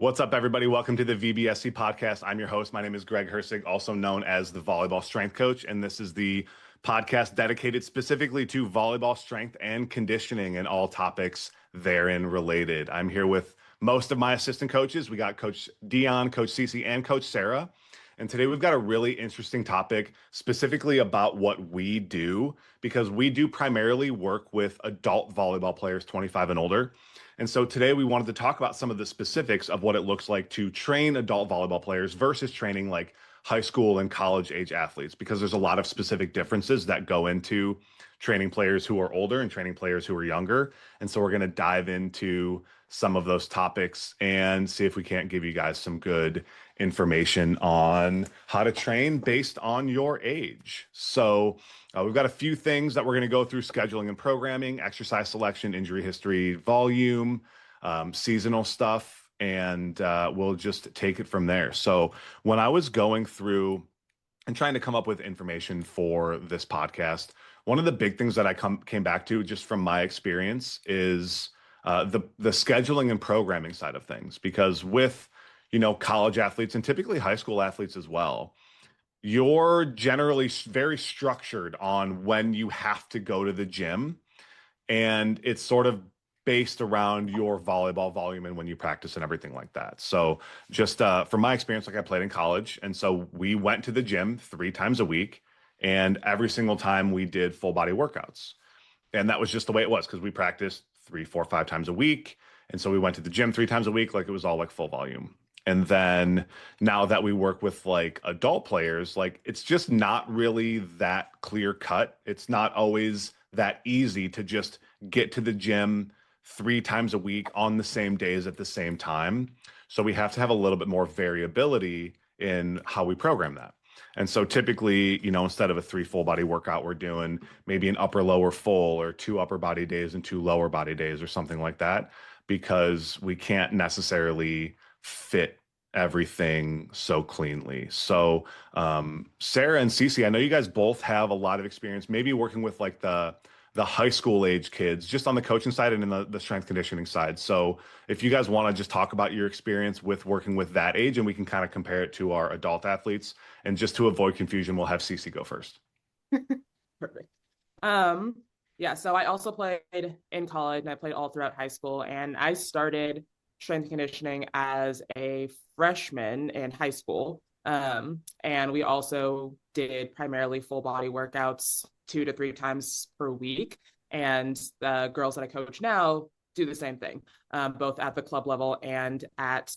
What's up, everybody? Welcome to the VBSC podcast. I'm your host. My name is Greg Herceg, also known as the Volleyball Strength Coach, and this is the podcast dedicated specifically to volleyball strength and conditioning and all topics therein related. I'm here with most of my assistant coaches. We got Coach Dion, Coach Cece, and Coach Sarah. And today we've got a really interesting topic specifically about what we do, because we do primarily work with adult volleyball players 25 and older. And so today we wanted to talk about some of the specifics of what it looks like to train adult volleyball players versus training like high school and college age athletes, because there's a lot of specific differences that go into training players who are older and training players who are younger. And so we're going to dive into some of those topics and see if we can't give you guys some good information on how to train based on your age. So we've got a few things that we're going to go through: scheduling and programming, exercise selection, injury history, volume, seasonal stuff, and we'll just take it from there. So when I was going through and trying to come up with information for this podcast, one of the big things that I came back to just from my experience is the scheduling and programming side of things. Because with, college athletes and typically high school athletes as well, you're generally very structured on when you have to go to the gym, and it's sort of based around your volleyball volume and when you practice and everything like that. So just from my experience, like I played in college, and so we went to the gym 3 times a week, and every single time we did full body workouts. And that was just the way it was, because we practiced 3, 4, 5 times a week. And so we went to the gym 3 times a week, like it was all like full volume. And then now that we work with like adult players, like it's just not really that clear cut. It's not always that easy to just get to the gym 3 times a week on the same days at the same time. So we have to have a little bit more variability in how we program that. And so typically, instead of a 3 full body workout, we're doing maybe an upper lower full, or 2 upper body days and 2 lower body days or something like that, because we can't necessarily fit everything so cleanly. So Sarah and Cece, I know you guys both have a lot of experience maybe working with like the high school age kids, just on the coaching side and in the strength conditioning side. So if you guys want to just talk about your experience with working with that age, and we can kind of compare it to our adult athletes. And just to avoid confusion, we'll have Cece go first. Perfect. Yeah, so I also played in college, and I played all throughout high school, and I started strength conditioning as a freshman in high school. And we also did primarily full body workouts 2 to 3 times per week. And the girls that I coach now do the same thing, both at the club level and at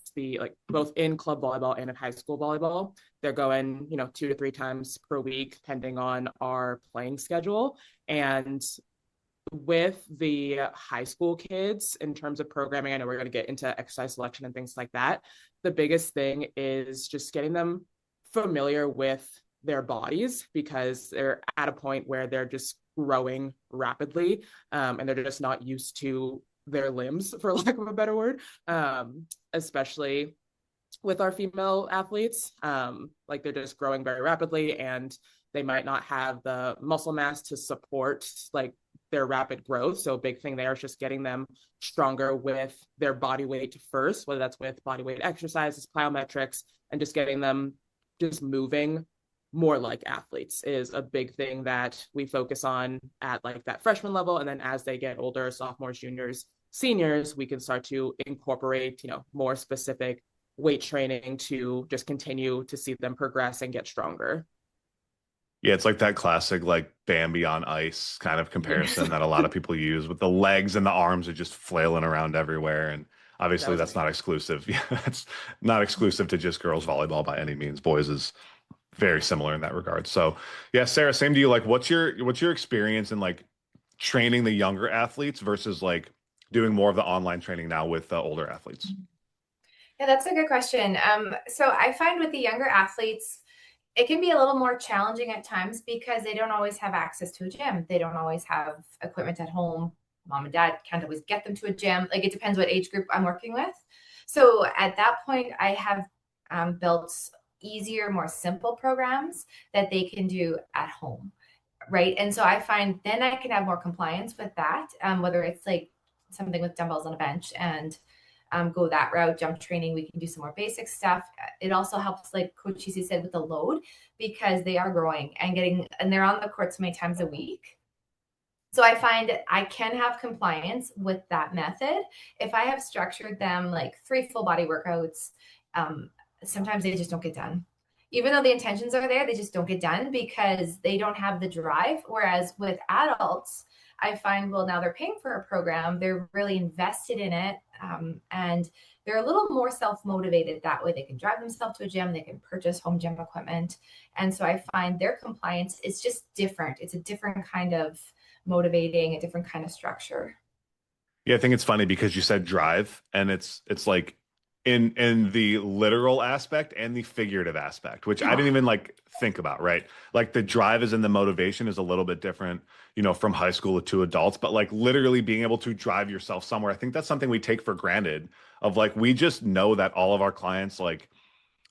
both in club volleyball and in high school volleyball. They're going, 2 to 3 times per week, depending on our playing schedule. And with the high school kids, in terms of programming, I know we're going to get into exercise selection and things like that. The biggest thing is just getting them familiar with their bodies, because they're at a point where they're just growing rapidly, and they're just not used to their limbs, for lack of a better word, especially with our female athletes. They're just growing very rapidly, and they might not have the muscle mass to support like their rapid growth. So a big thing there is just getting them stronger with their body weight first, whether that's with body weight exercises, plyometrics, and just getting them just moving more like athletes is a big thing that we focus on at like that freshman level. And then as they get older, sophomores, juniors, seniors, we can start to incorporate, more specific weight training to just continue to see them progress and get stronger. Yeah, it's like that classic like Bambi on ice kind of comparison that a lot of people use, with the legs and the arms are just flailing around everywhere. And obviously that's not exclusive. Yeah, that's not exclusive to just girls volleyball by any means. Boys is very similar in that regard. So yeah, Sarah, same to you. Like what's your experience in like training the younger athletes versus like doing more of the online training now with the older athletes? Yeah, that's a good question. So I find with the younger athletes, it can be a little more challenging at times because they don't always have access to a gym. They don't always have equipment at home. Mom and dad can't always get them to a gym. Like, it depends what age group I'm working with. So at that point, I have built easier, more simple programs that they can do at home, right? And so I find then I can have more compliance with that, whether it's like something with dumbbells on a bench and go that route. Jump training, we can do some more basic stuff. It also helps, like Coach Cece said, with the load, because they are growing and they're on the court so many times a week. So I find I can have compliance with that method if I have structured them like 3 full body workouts. Sometimes they just don't get done. Even though the intentions are there, they just don't get done because they don't have the drive. Whereas with adults, I find, well, now they're paying for a program, they're really invested in it, and they're a little more self-motivated that way. They can drive themselves to a gym, they can purchase home gym equipment. And so I find their compliance is just different. It's a different kind of motivating, a different kind of structure. Yeah, I think it's funny because you said drive, and it's like in the literal aspect and the figurative aspect, which I didn't even like think about, right? Like the drive is in the motivation is a little bit different, from high school to adults, but like literally being able to drive yourself somewhere, I think that's something we take for granted of like, we just know that all of our clients like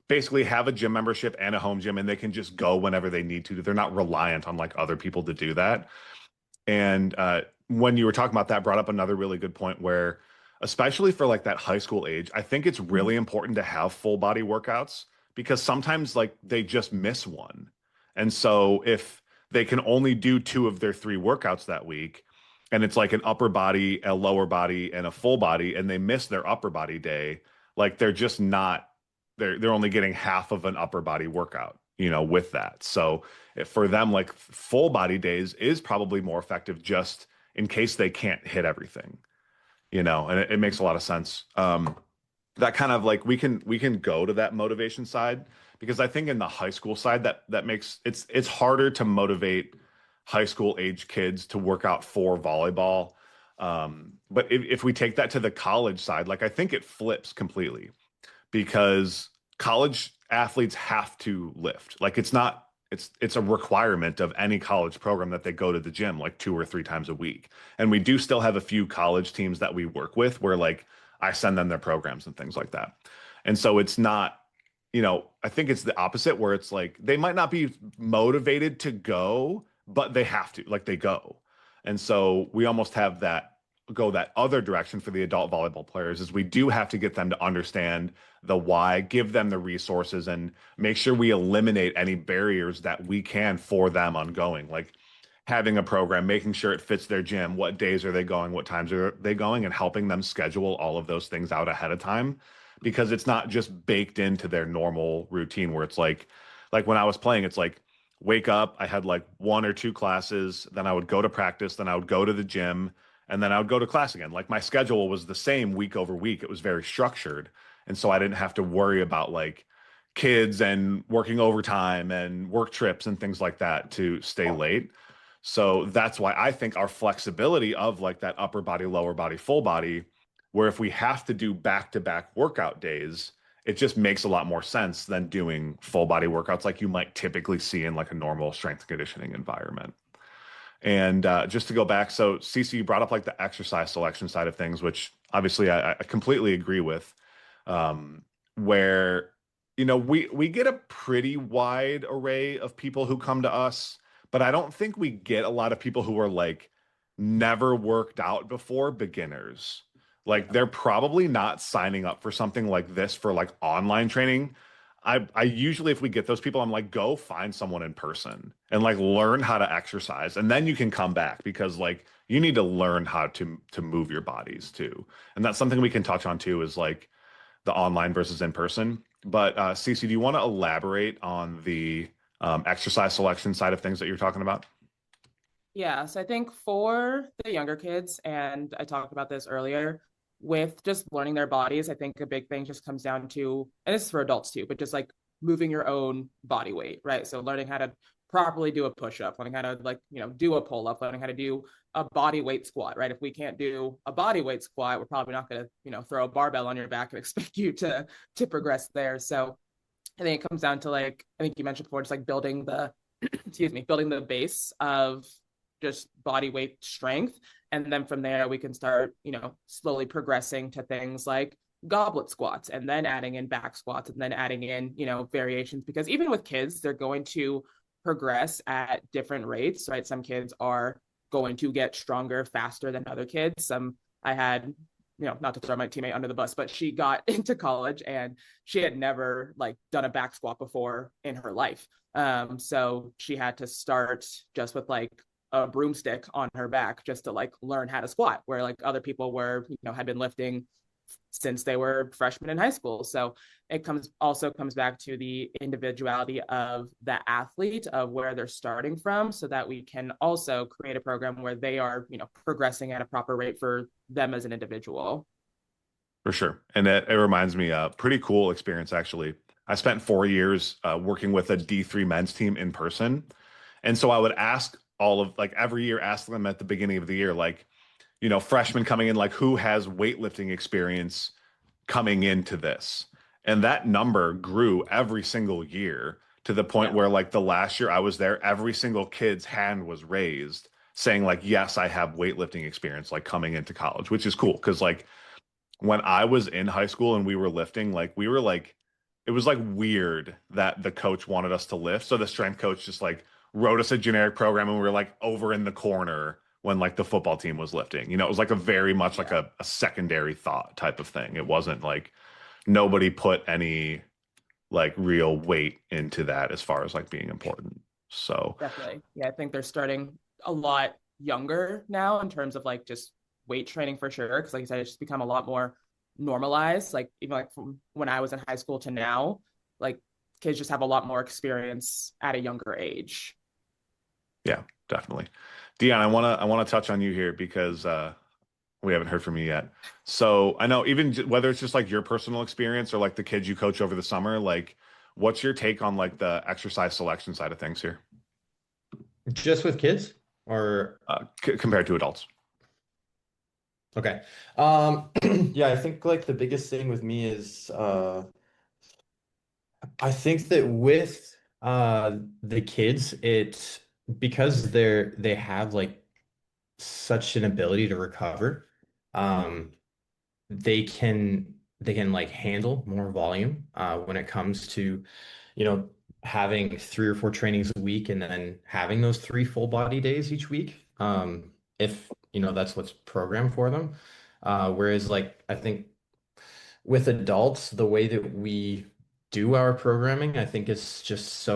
basically have a gym membership and a home gym and they can just go whenever they need to. They're not reliant on like other people to do that. And when you were talking about that, brought up another really good point where, especially for like that high school age, I think it's really important to have full body workouts because sometimes like they just miss one. And so if they can only do 2 of their 3 workouts that week, and it's like an upper body, a lower body, and a full body, and they miss their upper body day, like they're just not, they're only getting half of an upper body workout, with that. So for them, like full body days is probably more effective just in case they can't hit everything, and it makes a lot of sense. That kind of like we can go to that motivation side because I think in the high school side that makes it's harder to motivate high school age kids to work out for volleyball. But if we take that to the college side, like I think it flips completely because college athletes have to lift. Like it's a requirement of any college program that they go to the gym like 2 or 3 times a week. And we do still have a few college teams that we work with where like I send them their programs and things like that. And so it's not, I think it's the opposite where it's like they might not be motivated to go, but they have to, like they go. And so we almost have that other direction for the adult volleyball players is we do have to get them to understand the why, give them the resources, and make sure we eliminate any barriers that we can for them ongoing, like having a program, making sure it fits their gym, what days are they going, what times are they going, and helping them schedule all of those things out ahead of time because it's not just baked into their normal routine where it's like when I was playing, it's like wake up, I had like 1 or 2 classes, then I would go to practice, then I would go to the gym, and then I would go to class again. Like my schedule was the same week over week. It was very structured. And so I didn't have to worry about like kids and working overtime and work trips and things like that to stay late. So that's why I think our flexibility of like that upper body, lower body, full body, where if we have to do back-to-back workout days, it just makes a lot more sense than doing full body workouts like you might typically see in like a normal strength and conditioning environment. And just to go back, so Cece, you brought up like the exercise selection side of things, which obviously I completely agree with, where, we get a pretty wide array of people who come to us, but I don't think we get a lot of people who are like never worked out before, beginners. Like they're probably not signing up for something like this for like online training. I usually, if we get those people, I'm like, go find someone in person and like learn how to exercise. And then you can come back because like you need to learn how to move your bodies too. And that's something we can touch on too, is like the online versus in person. But Cece, do you want to elaborate on the exercise selection side of things that you're talking about? Yeah, so I think for the younger kids, and I talked about this earlier, with just learning their bodies, I think a big thing just comes down to, and this is for adults too, but just like moving your own body weight, right? So learning how to properly do a push-up, learning how to like, do a pull-up, learning how to do a body weight squat, right? If we can't do a body weight squat, we're probably not going to, throw a barbell on your back and expect you to progress there. So I think it comes down to like, I think you mentioned before, just like building the, building the base of just body weight strength. And then from there, we can start, slowly progressing to things like goblet squats and then adding in back squats and then adding in, variations, because even with kids, they're going to progress at different rates, right? Some kids are going to get stronger faster than other kids. I had not to throw my teammate under the bus, but she got into college and she had never like done a back squat before in her life. So she had to start just with like a broomstick on her back just to like learn how to squat, where like other people were, had been lifting since they were freshmen in high school. So it comes back to the individuality of the athlete, of where they're starting from, so that we can also create a program where they are, progressing at a proper rate for them as an individual. For sure. And it reminds me, a pretty cool experience, actually. I spent 4 years working with a D3 men's team in person. And so I would ask every year, ask them at the beginning of the year, like, freshmen coming in, like, who has weightlifting experience coming into this? And that number grew every single year, to the point where, like, the last year I was there, every single kid's hand was raised saying, like, yes, I have weightlifting experience, like, coming into college, which is cool. Cause like when I was in high school and we were lifting, like, it was like weird that the coach wanted us to lift. So the strength coach just like wrote us a generic program, and we were like over in the corner when like the football team was lifting. It was like a very much like a secondary thought type of thing. It wasn't like nobody put any like real weight into that as far as like being important. So definitely. Yeah, I think they're starting a lot younger now in terms of like just weight training for sure. Because like I said, it's just become a lot more normalized. Like even like from when I was in high school to now, like kids just have a lot more experience at a younger age. Yeah, definitely. Dion, I wanna touch on you here because we haven't heard from you yet. So I know, even whether it's just like your personal experience or like the kids you coach over the summer, like, what's your take on like the exercise selection side of things here, Just with kids or compared to adults? okay. Yeah, I think like the biggest thing with me is I think that with the kids, it's because they have like such an ability to recover. Um, they can like handle more volume when it comes to, you know, having 3 or 4 trainings a week and then having those 3 full body days each week. If that's what's programmed for them. Whereas like I think with adults, the way that we do our programming, I think it's just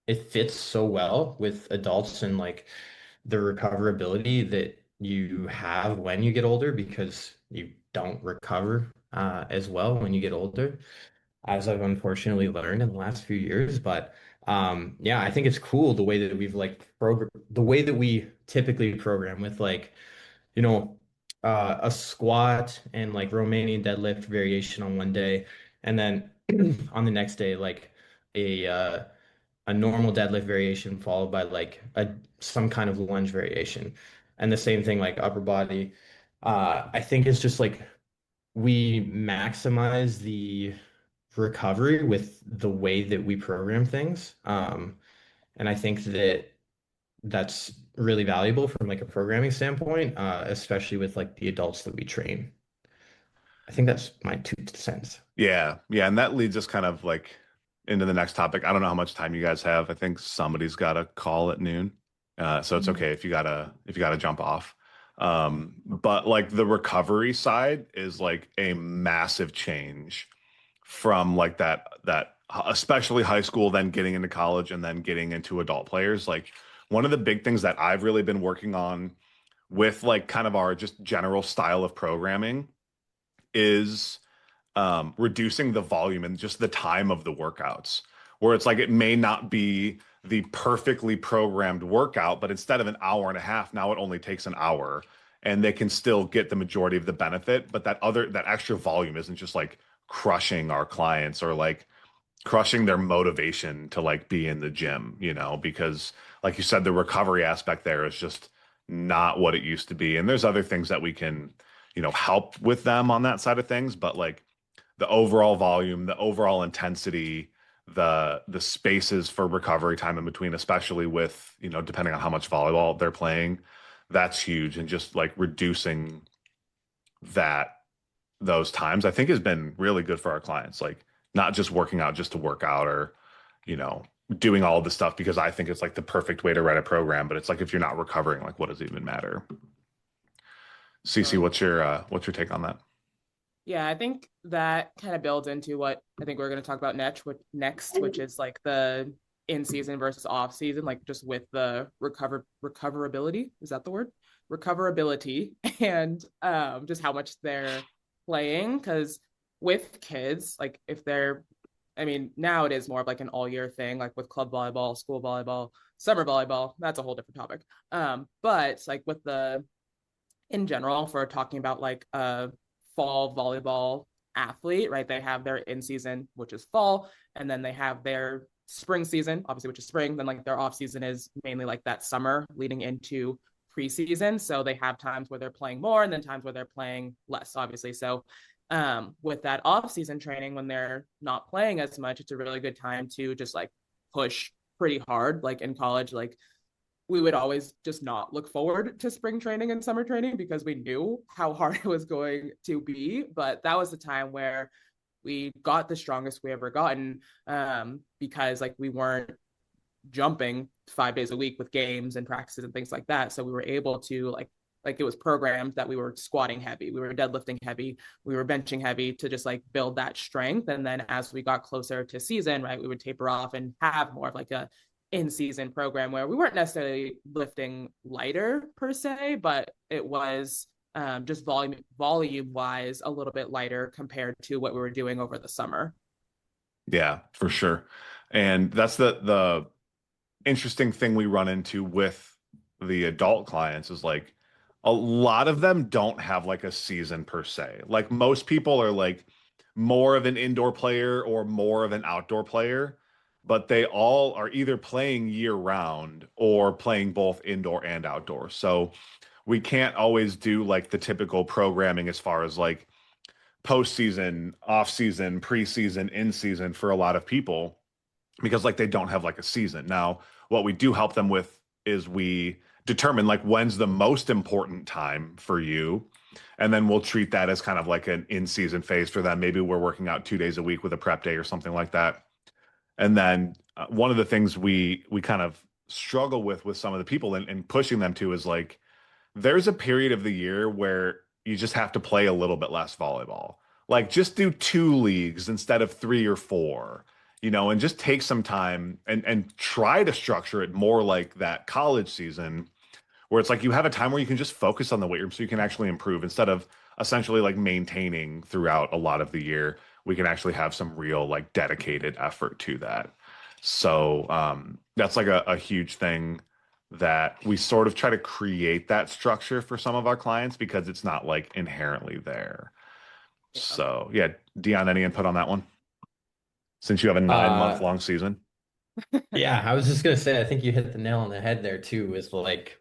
it fits so well with adults and like the recoverability that you have when you get older, because you don't recover as well when you get older, as I've unfortunately learned in the last few years. But yeah, I think it's cool the way that we've like the way that we typically program with like, you know, a squat and like Romanian deadlift variation on one day, and then on the next day, like a normal deadlift variation followed by like some kind of lunge variation, and the same thing like upper body. I think it's just like we maximize the recovery with the way that we program things. And I think that that's really valuable from like a programming standpoint, especially with like the adults that we train. I think that's my 2 cents. Yeah, yeah, and that leads us kind of like into the next topic. I don't know how much time you guys have. I think somebody's got a call at noon, so it's okay if you gotta jump off. But like the recovery side is like a massive change from like that especially high school, then getting into college, and then getting into adult players. Like, one of the big things that I've really been working on with like kind of our just general style of programming is reducing the volume and just the time of the workouts, where it's like it may not be the perfectly programmed workout, but instead of an hour and a half, now it only takes an hour, and they can still get the majority of the benefit. But that extra volume isn't just like crushing our clients or like crushing their motivation to like be in the gym, because like you said, the recovery aspect there is just not what it used to be. And there's other things that we can, help with them on that side of things, but like the overall volume, the overall intensity, the spaces for recovery time in between, especially with, depending on how much volleyball they're playing, that's huge. And just like reducing those times, I think, has been really good for our clients. Like, not just working out just to work out, or, doing all of this stuff because I think it's like the perfect way to write a program, but it's like, if you're not recovering, like, what does it even matter? Cece, what's your take on that? Yeah, I think that kind of builds into what I think we're going to talk about next, which is like the in season versus off season, like just with the recoverability. Is that the word? Recoverability and just how much they're playing. Because with kids, like if they're, I mean, now it is more of like an all year thing, like with club volleyball, school volleyball, summer volleyball. That's a whole different topic. But like with the in general, if we're talking about like a fall volleyball athlete, right? They have their in season, which is fall, and then they have their spring season, obviously, which is spring. Then like their off season is mainly like that summer leading into preseason. So they have times where they're playing more and then times where they're playing less, obviously. So with that off season training, when they're not playing as much, it's a really good time to just like push pretty hard. Like in college, like we would always just not look forward to spring training and summer training because we knew how hard it was going to be. But that was the time where we got the strongest we ever gotten, because like we weren't jumping 5 days a week with games and practices and things like that. So we were able to like it was programmed that we were squatting heavy, we were deadlifting heavy, we were benching heavy to just like build that strength. And then as we got closer to season, right, we would taper off and have more of like a in-season program where we weren't necessarily lifting lighter per se, but it was just volume wise a little bit lighter compared to what we were doing over the summer. Yeah, for sure. And that's the interesting thing we run into with the adult clients is like a lot of them don't have like a season per se. Like most people are like more of an indoor player or more of an outdoor player, but they all are either playing year round or playing both indoor and outdoor. So we can't always do like the typical programming as far as like postseason, off season, preseason, in season for a lot of people because like they don't have like a season. Now, what we do help them with is we determine like when's the most important time for you. And then we'll treat that as kind of like an in-season phase for them. Maybe we're working out 2 days a week with a prep day or something like that. And then one of the things we kind of struggle with some of the people and pushing them to is like there's a period of the year where you just have to play a little bit less volleyball. Like just do 2 leagues instead of 3 or 4, and just take some time and try to structure it more like that college season where it's like you have a time where you can just focus on the weight room so you can actually improve instead of essentially like maintaining throughout a lot of the year. We can actually have some real like dedicated effort to that. So that's like a huge thing that we sort of try to create that structure for some of our clients because it's not like inherently there. Yeah. So yeah, Dion, any input on that one? Since you have a 9 month long season. Yeah, I was just gonna say, I think you hit the nail on the head there too, with like,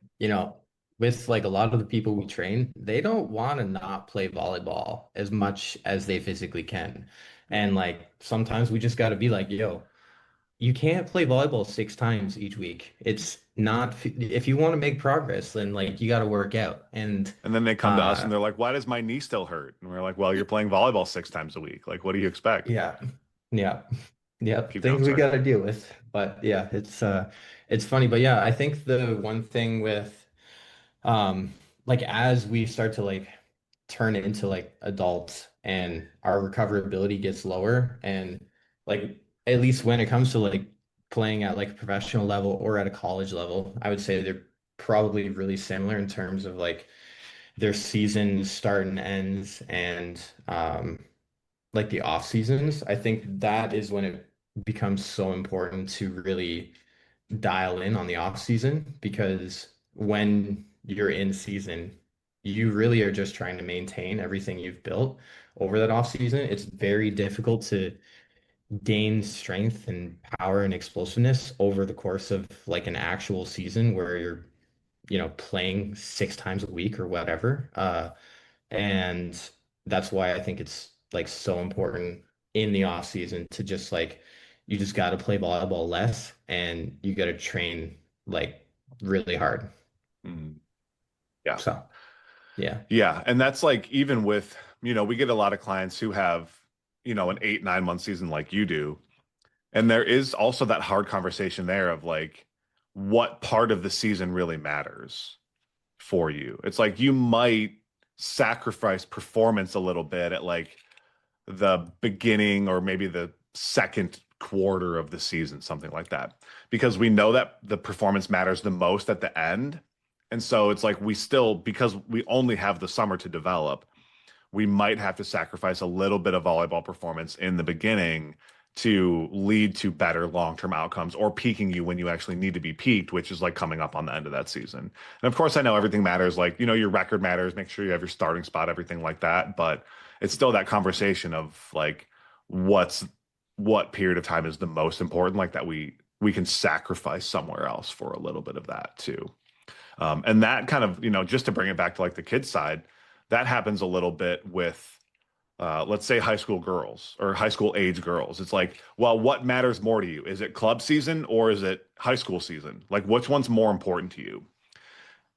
with like a lot of the people we train, they don't want to not play volleyball as much as they physically can. And like sometimes we just gotta be like, yo, you can't play volleyball 6 times each week. It's not, if you want to make progress, then like you gotta work out. And then they come to us uh and they're like, why does my knee still hurt? And we're like, well, you're playing volleyball 6 times a week. Like, what do you expect? yeah. Yeah. Yeah, Keep things going, we sorry. got to deal with. But yeah, it's funny. But yeah, I think the one thing with like as we start to like turn into like adults and our recoverability gets lower and like at least when it comes to like playing at like a professional level or at a college level, I would say they're probably really similar in terms of like their season start and ends and like the off seasons. I think that is when it becomes so important to really dial in on the off season because when you're in season, you really are just trying to maintain everything you've built over that off season. It's very difficult to gain strength and power and explosiveness over the course of like an actual season where you're, playing 6 times a week or whatever. And that's why I think it's like so important in the off season to just like you just got to play volleyball less and you got to train like really hard. Mm, yeah. So, yeah. Yeah. And that's like, even with, we get a lot of clients who have, an 8, 9 month season like you do. And there is also that hard conversation there of like, what part of the season really matters for you? It's like you might sacrifice performance a little bit at like the beginning or maybe the second quarter of the season, something like that, because we know that the performance matters the most at the end. And so it's like we still, because we only have the summer to develop, we might have to sacrifice a little bit of volleyball performance in the beginning to lead to better long-term outcomes or peaking you when you actually need to be peaked, which is like coming up on the end of that season. And of course, I know everything matters, like, you know, your record matters, make sure you have your starting spot, everything like that. But it's still that conversation of like, what period of time is the most important, like that we can sacrifice somewhere else for a little bit of that too. And that kind of, you know, just to bring it back to like the kids side, that happens a little bit with let's say high school girls or high school age girls. It's like, well, what matters more to you? Is it club season or is it high school season? Like, which one's more important to you?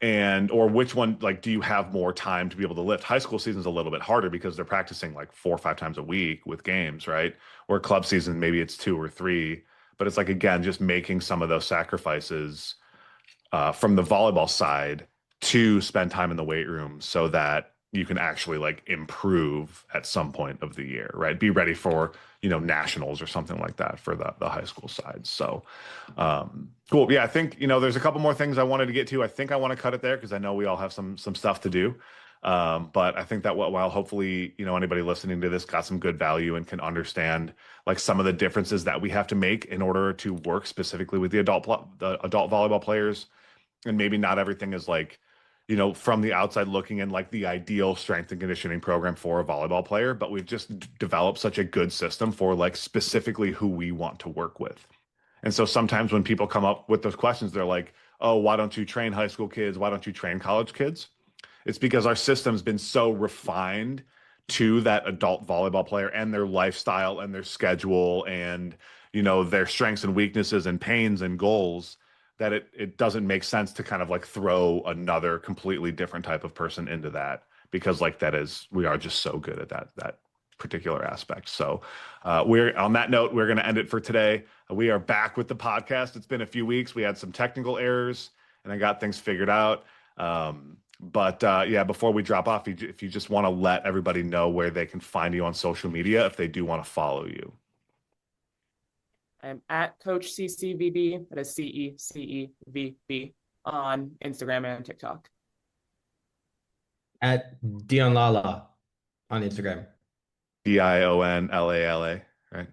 And, or which one, like, do you have more time to be able to lift? High school season's a little bit harder because they're practicing like 4 or 5 times a week with games, right? Or club season, maybe it's 2 or 3. But it's like, again, just making some of those sacrifices from the volleyball side to spend time in the weight room so that you can actually like improve at some point of the year, right? Be ready for, you know, nationals or something like that for the high school side. So cool. Yeah, I think, you know, there's a couple more things I wanted to get to. I think I want to cut it there because I know we all have some stuff to do. But I think that while hopefully, you know, anybody listening to this got some good value and can understand like some of the differences that we have to make in order to work specifically with the adult volleyball players. And maybe not everything is like, you know, from the outside looking in like the ideal strength and conditioning program for a volleyball player, but we've just developed such a good system for like specifically who we want to work with. And so sometimes when people come up with those questions, they're like, oh, why don't you train high school kids? Why don't you train college kids? It's because our system's been so refined to that adult volleyball player and their lifestyle and their schedule and, you know, their strengths and weaknesses and pains and goals that it doesn't make sense to kind of like throw another completely different type of person into that, because like we are just so good at that particular aspect. So we're on that note, we're going to end it for today. We are back with the podcast. It's been a few weeks. We had some technical errors and I got things figured out. But yeah, before we drop off, if you just want to let everybody know where they can find you on social media, if they do want to follow you. I'm at Coach CCVB, that is CECEVB, on Instagram and TikTok. At Dion Lala on Instagram. DionLala, right?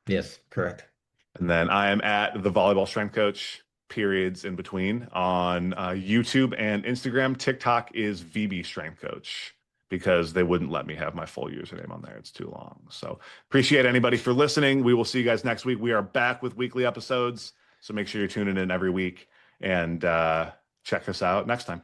Yes, correct. And then I am at the Volleyball Strength Coach, periods in between, on YouTube and Instagram. TikTok is VB Strength Coach, because they wouldn't let me have my full username on there. It's too long. So appreciate anybody for listening. We will see you guys next week. We are back with weekly episodes. So make sure you're tuning in every week and check us out next time.